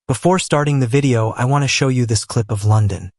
Before starting the video, I want to show you this clip of London.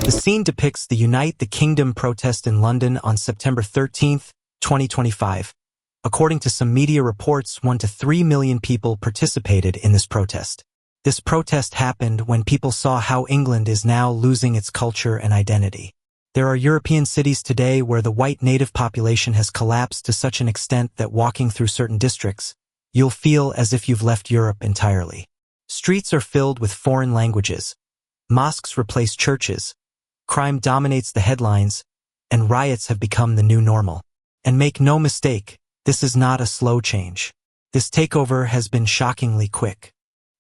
The scene depicts the Unite the Kingdom protest in London on September 13, 2025. According to some media reports, 1 to 3 million people participated in this protest. This protest happened when people saw how England is now losing its culture and identity. There are European cities today where the white native population has collapsed to such an extent that walking through certain districts, you'll feel as if you've left Europe entirely. Streets are filled with foreign languages. Mosques replace churches. Crime dominates the headlines, and riots have become the new normal. And make no mistake, this is not a slow change. This takeover has been shockingly quick.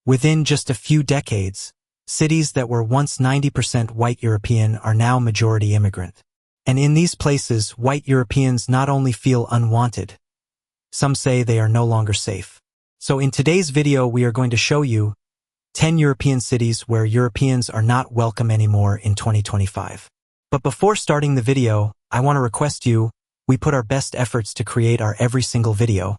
Within just a few decades, cities that were once 90% white European are now majority immigrant. And in these places, white Europeans not only feel unwanted, some say they are no longer safe. So in today's video, we are going to show you 10 European cities where Europeans are not welcome anymore in 2025. But before starting the video, I want to request you, we put our best efforts to create our every single video.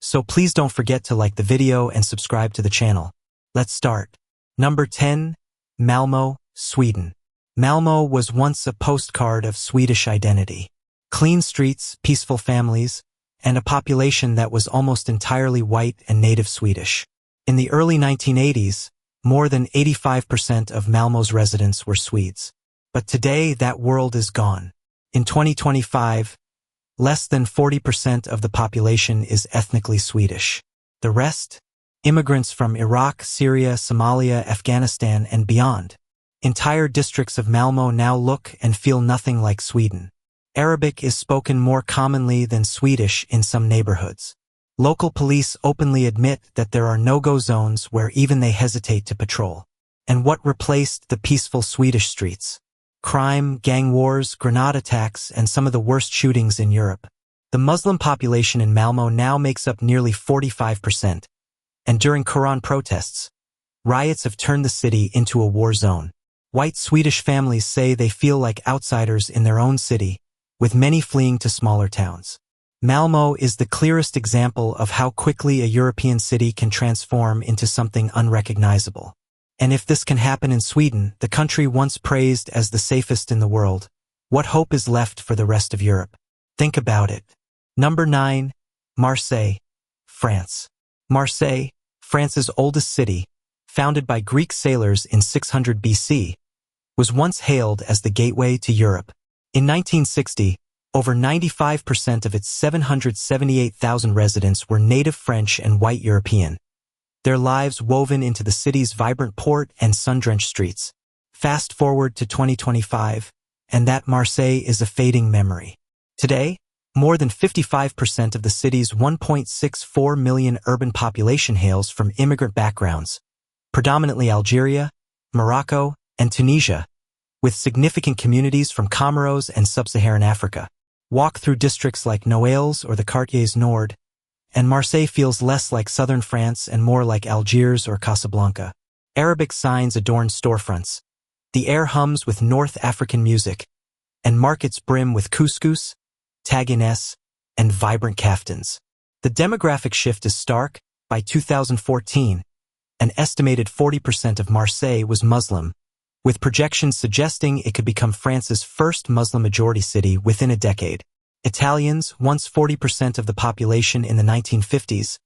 So please don't forget to like the video and subscribe to the channel. Let's start. Number 10, Malmö, Sweden. Malmö was once a postcard of Swedish identity. Clean streets, peaceful families, and a population that was almost entirely white and native Swedish. In the early 1980s, more than 85% of Malmö's residents were Swedes. But today, that world is gone. In 2025, less than 40% of the population is ethnically Swedish. The rest? Immigrants from Iraq, Syria, Somalia, Afghanistan, and beyond. Entire districts of Malmö now look and feel nothing like Sweden. Arabic is spoken more commonly than Swedish in some neighborhoods. Local police openly admit that there are no-go zones where even they hesitate to patrol. And what replaced the peaceful Swedish streets? Crime, gang wars, grenade attacks, and some of the worst shootings in Europe. The Muslim population in Malmö now makes up nearly 45%. And during Quran protests, riots have turned the city into a war zone. White Swedish families say they feel like outsiders in their own city, with many fleeing to smaller towns. Malmö is the clearest example of how quickly a European city can transform into something unrecognizable. And if this can happen in Sweden, the country once praised as the safest in the world, what hope is left for the rest of Europe? Think about it. Number 9, Marseille, France. Marseille, France's oldest city, founded by Greek sailors in 600 BC, was once hailed as the gateway to Europe. In 1960, over 95% of its 778,000 residents were native French and white European, their lives woven into the city's vibrant port and sun-drenched streets. Fast forward to 2025, and that Marseille is a fading memory. Today, more than 55% of the city's 1.64 million urban population hails from immigrant backgrounds, predominantly Algeria, Morocco, and Tunisia, with significant communities from Comoros and sub-Saharan Africa. Walk through districts like Noailles or the Quartiers Nord, and Marseille feels less like southern France and more like Algiers or Casablanca. Arabic signs adorn storefronts. The air hums with North African music, and markets brim with couscous, tagines, and vibrant kaftans. The demographic shift is stark. By 2014, an estimated 40% of Marseille was Muslim, with projections suggesting it could become France's first Muslim-majority city within a decade. Italians, once 40% of the population in the 1950s,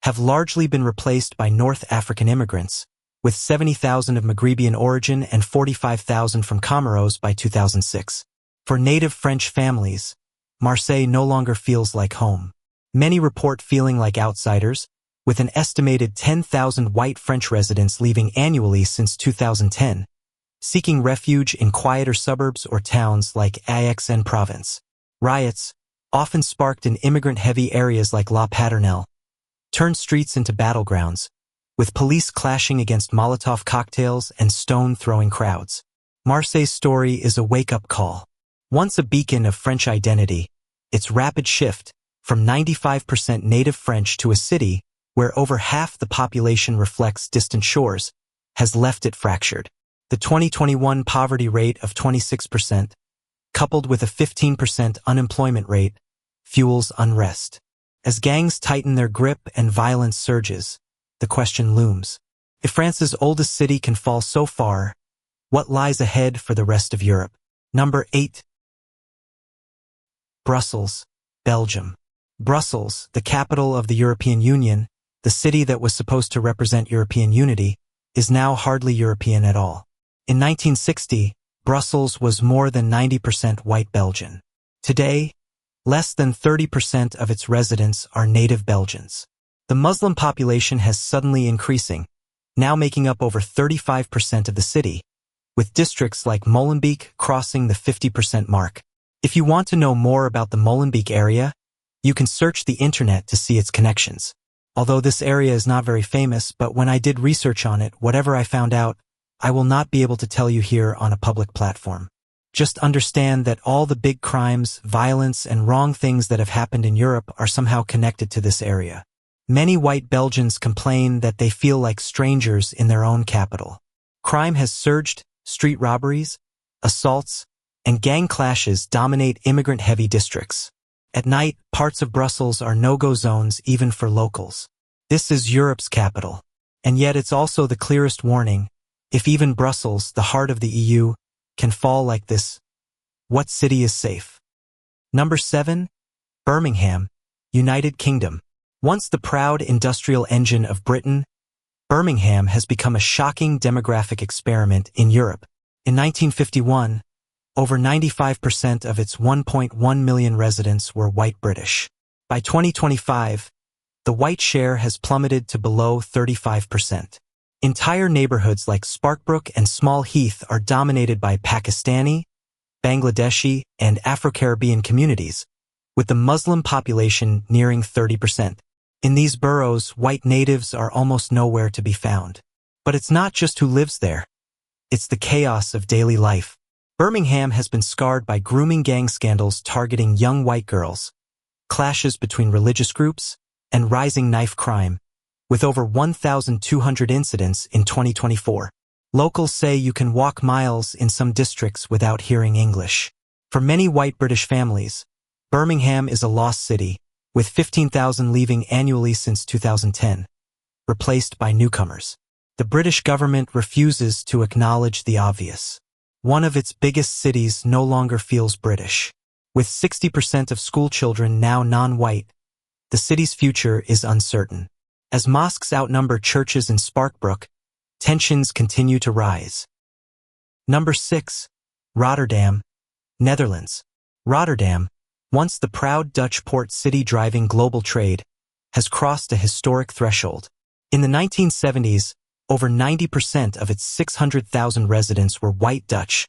have largely been replaced by North African immigrants, with 70,000 of Maghrebian origin and 45,000 from Comoros by 2006. For native French families, Marseille no longer feels like home. Many report feeling like outsiders, with an estimated 10,000 white French residents leaving annually since 2010, seeking refuge in quieter suburbs or towns like Aix-en-Provence. Riots, often sparked in immigrant-heavy areas like La Paternelle, turned streets into battlegrounds, with police clashing against Molotov cocktails and stone-throwing crowds. Marseille's story is a wake-up call. Once a beacon of French identity, its rapid shift from 95% native French to a city where over half the population reflects distant shores has left it fractured. The 2021 poverty rate of 26%, coupled with a 15% unemployment rate, fuels unrest. As gangs tighten their grip and violence surges, the question looms. If France's oldest city can fall so far, what lies ahead for the rest of Europe? Number 8. Brussels, Belgium. Brussels, the capital of the European Union, the city that was supposed to represent European unity, is now hardly European at all. In 1960, Brussels was more than 90% white Belgian. Today, less than 30% of its residents are native Belgians. The Muslim population has suddenly increasing, now making up over 35% of the city, with districts like Molenbeek crossing the 50% mark. If you want to know more about the Molenbeek area, you can search the internet to see its connections. Although this area is not very famous, but when I did research on it, whatever I found out, I will not be able to tell you here on a public platform. Just understand that all the big crimes, violence, and wrong things that have happened in Europe are somehow connected to this area. Many white Belgians complain that they feel like strangers in their own capital. Crime has surged, street robberies, assaults, and gang clashes dominate immigrant-heavy districts. At night, parts of Brussels are no-go zones even for locals. This is Europe's capital. And yet it's also the clearest warning. If even Brussels, the heart of the EU, can fall like this, what city is safe? Number 7. Birmingham, United Kingdom. Once the proud industrial engine of Britain, Birmingham has become a shocking demographic experiment in Europe. In 1951, over 95% of its 1.1 million residents were white British. By 2025, the white share has plummeted to below 35%. Entire neighborhoods like Sparkbrook and Small Heath are dominated by Pakistani, Bangladeshi, and Afro-Caribbean communities, with the Muslim population nearing 30%. In these boroughs, white natives are almost nowhere to be found. But it's not just who lives there. It's the chaos of daily life. Birmingham has been scarred by grooming gang scandals targeting young white girls, clashes between religious groups, and rising knife crime, with over 1,200 incidents in 2024. Locals say you can walk miles in some districts without hearing English. For many white British families, Birmingham is a lost city, with 15,000 leaving annually since 2010, replaced by newcomers. The British government refuses to acknowledge the obvious. One of its biggest cities no longer feels British. With 60% of school children now non-white, the city's future is uncertain. As mosques outnumber churches in Sparkbrook, tensions continue to rise. Number 6. Rotterdam, Netherlands. Rotterdam, once the proud Dutch port city driving global trade, has crossed a historic threshold. In the 1970s, over 90% of its 600,000 residents were white Dutch,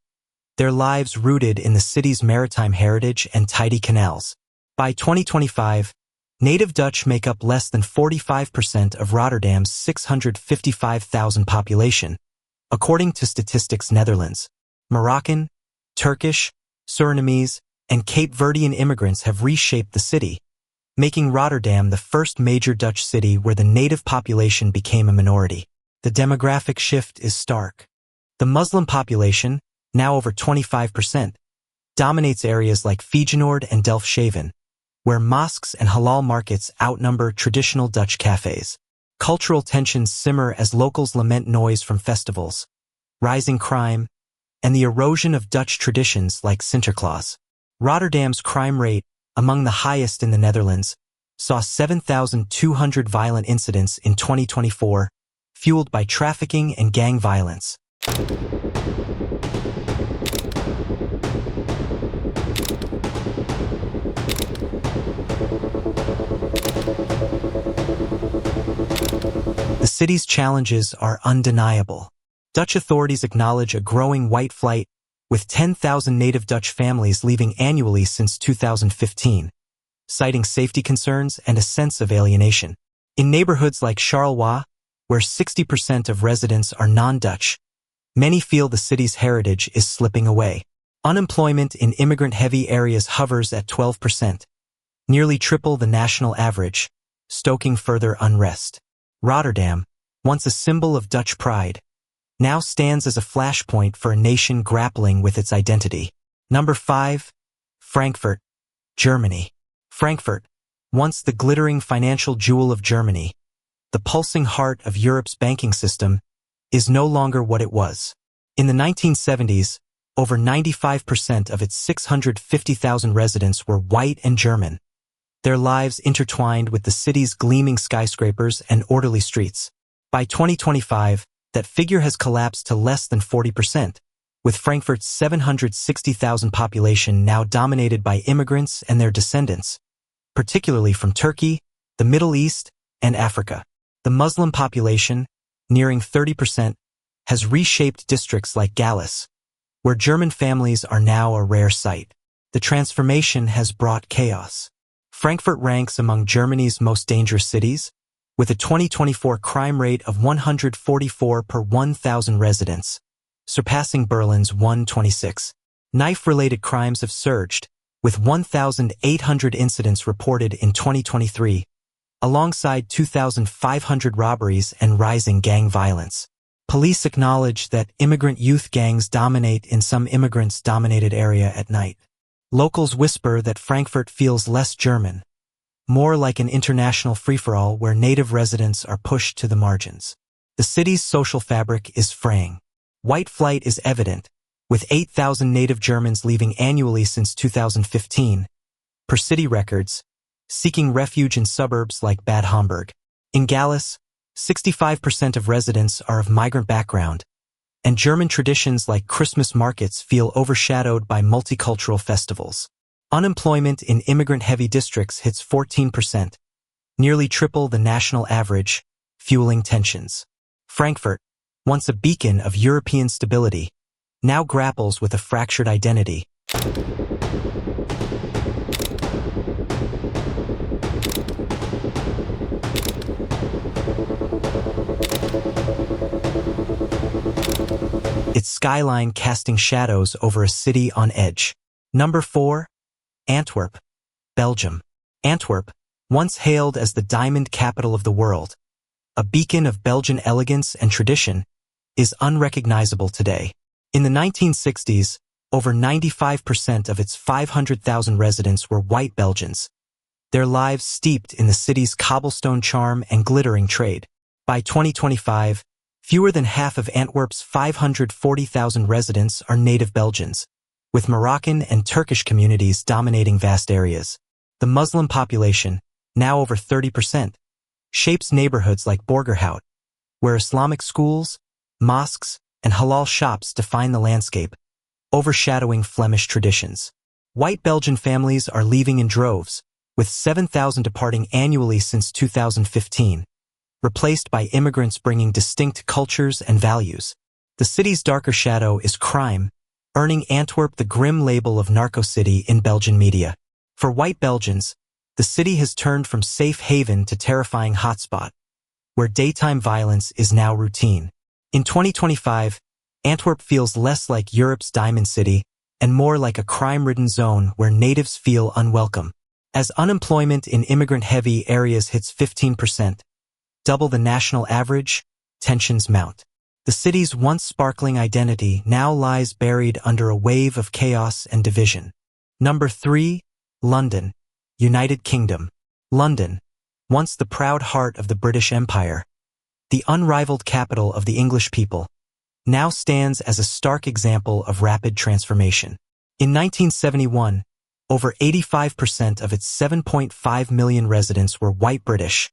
their lives rooted in the city's maritime heritage and tidy canals. By 2025, native Dutch make up less than 45% of Rotterdam's 655,000 population, according to Statistics Netherlands. Moroccan, Turkish, Surinamese, and Cape Verdean immigrants have reshaped the city, making Rotterdam the first major Dutch city where the native population became a minority. The demographic shift is stark. The Muslim population, now over 25%, dominates areas like Feyenoord and Delfshaven, where mosques and halal markets outnumber traditional Dutch cafes. Cultural tensions simmer as locals lament noise from festivals, rising crime, and the erosion of Dutch traditions like Sinterklaas. Rotterdam's crime rate, among the highest in the Netherlands, saw 7,200 violent incidents in 2024, fueled by trafficking and gang violence. The city's challenges are undeniable. Dutch authorities acknowledge a growing white flight, with 10,000 native Dutch families leaving annually since 2015, citing safety concerns and a sense of alienation. In neighborhoods like Charleroi, where 60% of residents are non-Dutch, many feel the city's heritage is slipping away. Unemployment in immigrant-heavy areas hovers at 12%, nearly triple the national average, stoking further unrest. Rotterdam, once a symbol of Dutch pride, now stands as a flashpoint for a nation grappling with its identity. Number 5. Frankfurt, Germany. Frankfurt, once the glittering financial jewel of Germany, the pulsing heart of Europe's banking system, is no longer what it was. In the 1970s, over 95% of its 650,000 residents were white and German, their lives intertwined with the city's gleaming skyscrapers and orderly streets. By 2025, that figure has collapsed to less than 40%, with Frankfurt's 760,000 population now dominated by immigrants and their descendants, particularly from Turkey, the Middle East, and Africa. The Muslim population, nearing 30%, has reshaped districts like Gallus, where German families are now a rare sight. The transformation has brought chaos. Frankfurt ranks among Germany's most dangerous cities, with a 2024 crime rate of 144 per 1,000 residents, surpassing Berlin's 126. Knife-related crimes have surged, with 1,800 incidents reported in 2023, alongside 2,500 robberies and rising gang violence. Police acknowledge that immigrant youth gangs dominate in some immigrants-dominated area at night. Locals whisper that Frankfurt feels less German, more like an international free-for-all where native residents are pushed to the margins. The city's social fabric is fraying. White flight is evident, with 8,000 native Germans leaving annually since 2015, per city records, seeking refuge in suburbs like Bad Homburg. In Gallus, 65% of residents are of migrant background, and German traditions like Christmas markets feel overshadowed by multicultural festivals. Unemployment in immigrant-heavy districts hits 14%, nearly triple the national average, fueling tensions. Frankfurt, once a beacon of European stability, now grapples with a fractured identity. Its skyline casting shadows over a city on edge. Number 4. Antwerp, Belgium. Antwerp, once hailed as the diamond capital of the world, a beacon of Belgian elegance and tradition, is unrecognizable today. In the 1960s, over 95% of its 500,000 residents were white Belgians, their lives steeped in the city's cobblestone charm and glittering trade. By 2025, fewer than half of Antwerp's 540,000 residents are native Belgians, with Moroccan and Turkish communities dominating vast areas. The Muslim population, now over 30%, shapes neighborhoods like Borgerhout, where Islamic schools, mosques, and halal shops define the landscape, overshadowing Flemish traditions. White Belgian families are leaving in droves, with 7,000 departing annually since 2015, replaced by immigrants bringing distinct cultures and values. The city's darker shadow is crime, earning Antwerp the grim label of narco city in Belgian media. For white Belgians, the city has turned from safe haven to terrifying hotspot, where daytime violence is now routine. In 2025, Antwerp feels less like Europe's diamond city and more like a crime-ridden zone where natives feel unwelcome. As unemployment in immigrant-heavy areas hits 15%, double the national average, tensions mount. The city's once sparkling identity now lies buried under a wave of chaos and division. Number 3. London, United Kingdom. London, once the proud heart of the British Empire, the unrivaled capital of the English people, now stands as a stark example of rapid transformation. In 1971, over 85% of its 7.5 million residents were white British,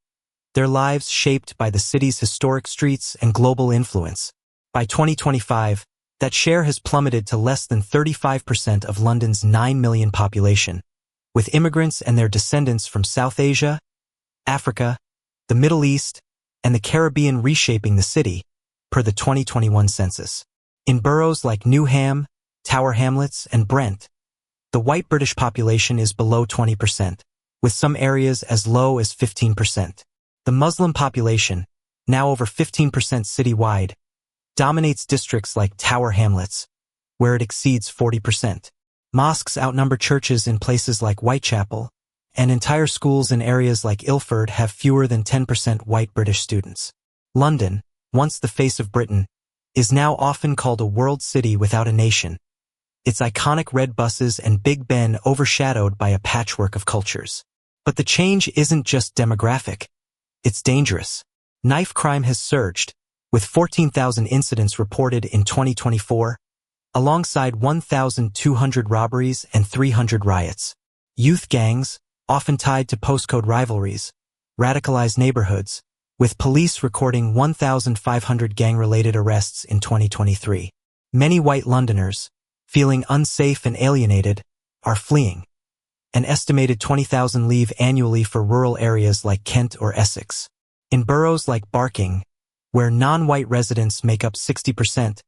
their lives shaped by the city's historic streets and global influence. By 2025, that share has plummeted to less than 35% of London's 9 million population, with immigrants and their descendants from South Asia, Africa, the Middle East, and the Caribbean reshaping the city, per the 2021 census. In boroughs like Newham, Tower Hamlets, and Brent, the white British population is below 20%, with some areas as low as 15%. The Muslim population, now over 15% citywide, dominates districts like Tower Hamlets, where it exceeds 40%. Mosques outnumber churches in places like Whitechapel, and entire schools in areas like Ilford have fewer than 10% white British students. London, once the face of Britain, is now often called a world city without a nation, its iconic red buses and Big Ben overshadowed by a patchwork of cultures. But the change isn't just demographic, it's dangerous. Knife crime has surged, with 14,000 incidents reported in 2024, alongside 1,200 robberies and 300 riots. Youth gangs, often tied to postcode rivalries, radicalized neighborhoods, with police recording 1,500 gang-related arrests in 2023. Many white Londoners, feeling unsafe and alienated, are fleeing. An estimated 20,000 leave annually for rural areas like Kent or Essex. In boroughs like Barking, where non-white residents make up 60%,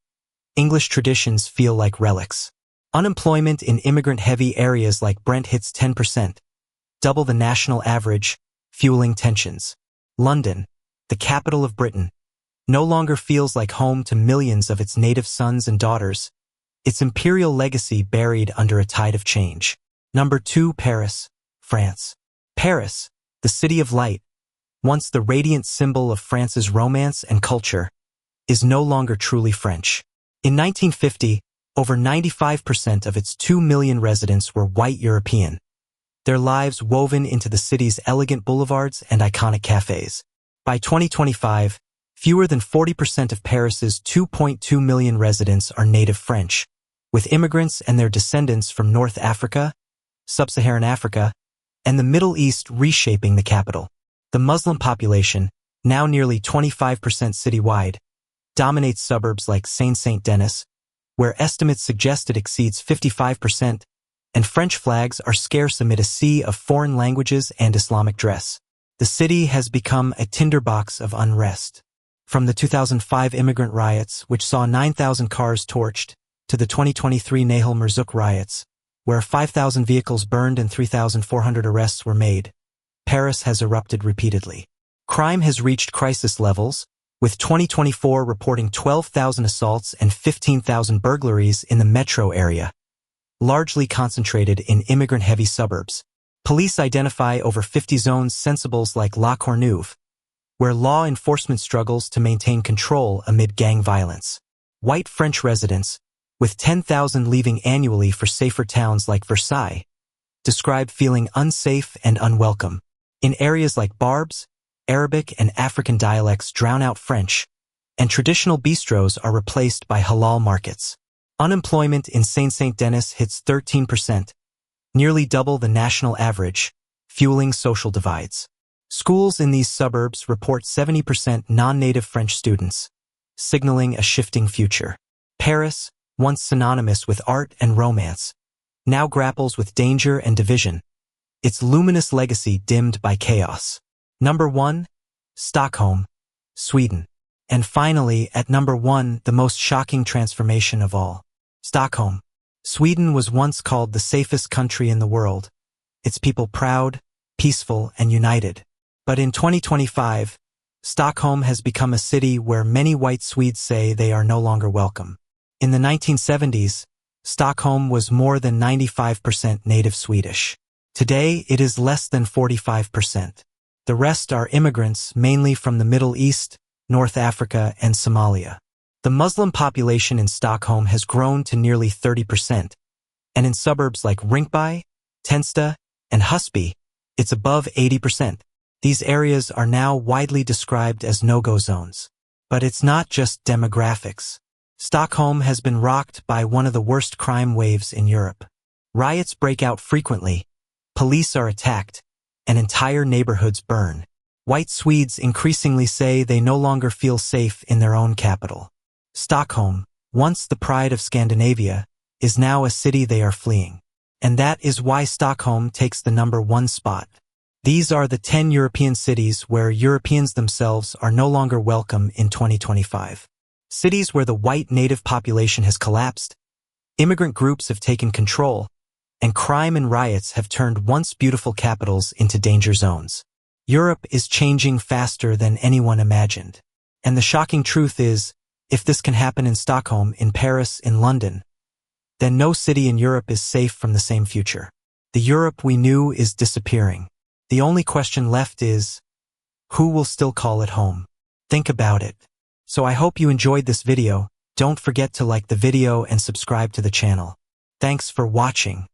English traditions feel like relics. Unemployment in immigrant-heavy areas like Brent hits 10%, double the national average, fueling tensions. London, the capital of Britain, no longer feels like home to millions of its native sons and daughters, its imperial legacy buried under a tide of change. Number 2. Paris, France. Paris, the city of light, once the radiant symbol of France's romance and culture, is no longer truly French. In 1950, over 95% of its 2 million residents were white European, their lives woven into the city's elegant boulevards and iconic cafes. By 2025, fewer than 40% of Paris's 2.2 million residents are native French, with immigrants and their descendants from North Africa, Sub-Saharan Africa, and the Middle East reshaping the capital. The Muslim population, now nearly 25% citywide, dominates suburbs like Saint-Denis, where estimates suggest it exceeds 55%, and French flags are scarce amid a sea of foreign languages and Islamic dress. The city has become a tinderbox of unrest. From the 2005 immigrant riots, which saw 9,000 cars torched, to the 2023 Nahal Merzouk riots, where 5,000 vehicles burned and 3,400 arrests were made, Paris has erupted repeatedly. Crime has reached crisis levels, with 2024 reporting 12,000 assaults and 15,000 burglaries in the metro area, largely concentrated in immigrant-heavy suburbs. Police identify over 50 zones sensibles like La Courneuve, where law enforcement struggles to maintain control amid gang violence. White French residents, with 10,000 leaving annually for safer towns like Versailles, describe feeling unsafe and unwelcome. In areas like Barbes, Arabic and African dialects drown out French, and traditional bistros are replaced by halal markets. Unemployment in Saint-Denis hits 13%, nearly double the national average, fueling social divides. Schools in these suburbs report 70% non-native French students, signaling a shifting future. Paris, once synonymous with art and romance, now grapples with danger and division, its luminous legacy dimmed by chaos. Number 1. Stockholm, Sweden. And finally, at number 1, the most shocking transformation of all. Stockholm. Sweden was once called the safest country in the world, its people proud, peaceful, and united. But in 2025, Stockholm has become a city where many white Swedes say they are no longer welcome. In the 1970s, Stockholm was more than 95% native Swedish. Today, it is less than 45%. The rest are immigrants, mainly from the Middle East, North Africa, and Somalia. The Muslim population in Stockholm has grown to nearly 30%, and in suburbs like Rinkeby, Tensta, and Husby, it's above 80%. These areas are now widely described as no-go zones. But it's not just demographics. Stockholm has been rocked by one of the worst crime waves in Europe. Riots break out frequently, police are attacked, and entire neighborhoods burn. White Swedes increasingly say they no longer feel safe in their own capital. Stockholm, once the pride of Scandinavia, is now a city they are fleeing. And that is why Stockholm takes the number 1 spot. These are the 10 European cities where Europeans themselves are no longer welcome in 2025. Cities where the white native population has collapsed, immigrant groups have taken control, and crime and riots have turned once beautiful capitals into danger zones. Europe is changing faster than anyone imagined. And the shocking truth is, if this can happen in Stockholm, in Paris, in London, then no city in Europe is safe from the same future. The Europe we knew is disappearing. The only question left is, who will still call it home? Think about it. So I hope you enjoyed this video. Don't forget to like the video and subscribe to the channel. Thanks for watching.